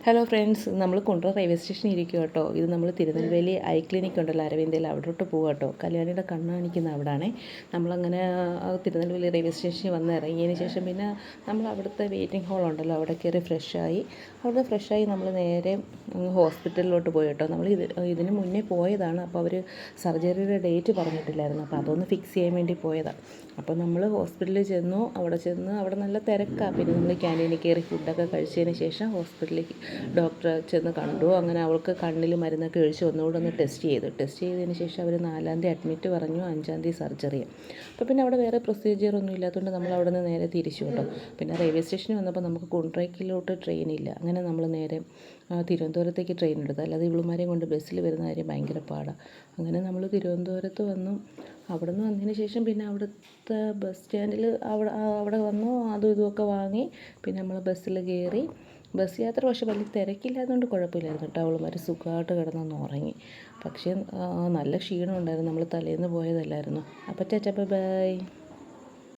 Hello friends, നമ്മൾ Kundara railway സ്റ്റേഷനിൽ ഇരിക്കുക കേട്ടോ. ഇത് നമ്മൾ തിരുനെൽവേലി ഐ ക്ലിനിക് ഉണ്ടല്ലോ, അരവിന്ദയിൽ, അവിടോട്ട് പോവുക കേട്ടോ. കല്യാണിയുടെ കണ്ണ് കാണിക്കുന്ന അവിടാണേ. നമ്മളങ്ങനെ തിരുനെൽവേലി റെയിൽവേ സ്റ്റേഷനിൽ വന്ന് ഇറങ്ങിയതിന് ശേഷം പിന്നെ നമ്മൾ അവിടുത്തെ വെയിറ്റിംഗ് ഹാൾ ഉണ്ടല്ലോ, അവിടെ കയറി ഫ്രഷായി. അവിടെ ഫ്രഷായി നമ്മൾ നേരെ ഹോസ്പിറ്റലിലോട്ട് പോയി കേട്ടോ. നമ്മൾ ഇതിന് മുന്നേ പോയതാണ്. അപ്പോൾ അവർ സർജറിയുടെ ഡേറ്റ് പറഞ്ഞിട്ടില്ലായിരുന്നു. അപ്പോൾ അതൊന്ന് ഫിക്സ് ചെയ്യാൻ വേണ്ടി പോയതാണ്. അപ്പോൾ നമ്മൾ ഹോസ്പിറ്റലിൽ ചെന്നു. അവിടെ നല്ല തിരക്കാണ്. പിന്നെ നമ്മൾ ക്യാൻറ്റീനിൽ കയറി ഫുഡൊക്കെ കഴിച്ചതിന് ശേഷം ഹോസ്പിറ്റലിൽ ഡോക്ടറെ ചെന്ന് കണ്ടു. അങ്ങനെ അവൾക്ക് കണ്ണിൽ മരുന്നൊക്കെ ഒഴിച്ച് ഒന്നുകൂടെ ഒന്ന് ടെസ്റ്റ് ചെയ്തതിന് ശേഷം അവർ 4-ാം തീയതി അഡ്മിറ്റ് പറഞ്ഞു, 5-ാം തീയതി സർജറി. അപ്പോൾ പിന്നെ അവിടെ വേറെ പ്രൊസീജിയറൊന്നും ഇല്ലാത്തതുകൊണ്ട് നമ്മൾ അവിടെ നിന്ന് നേരെ തിരിച്ചു കേട്ടോ. പിന്നെ റെയിൽവേ സ്റ്റേഷനിൽ വന്നപ്പോൾ നമുക്ക് കുണ്ട്രയ്ക്കിലോട്ട് ട്രെയിനില്ല. അങ്ങനെ നമ്മൾ നേരെ തിരുവനന്തപുരത്തേക്ക് ട്രെയിൻ എടുത്തു. അല്ലാതെ ഇവളുമാരെയും കൊണ്ട് ബസ്സിൽ വരുന്ന കാര്യം ഭയങ്കര പാടാണ്. അങ്ങനെ നമ്മൾ തിരുവനന്തപുരത്ത് വന്നു. അവിടെ നിന്ന് വന്നതിന് ശേഷം പിന്നെ അവിടുത്തെ ബസ് സ്റ്റാൻഡിൽ അവിടെ വന്നു, അതും ഇതുമൊക്കെ വാങ്ങി. പിന്നെ നമ്മൾ ബസ്സിൽ കയറി. ബസ് യാത്ര പക്ഷേ വലിയ തിരക്കില്ലാത്തതുകൊണ്ട് കുഴപ്പമില്ലായിരുന്നു കേട്ടോ. അവളുമാർ സുഖമായിട്ട് കിടന്നൊന്ന് ഉറങ്ങി. പക്ഷേ നല്ല ക്ഷീണം ഉണ്ടായിരുന്നു. നമ്മൾ തലേന്ന് പോയതല്ലായിരുന്നു. അപ്പോൾ ബൈ.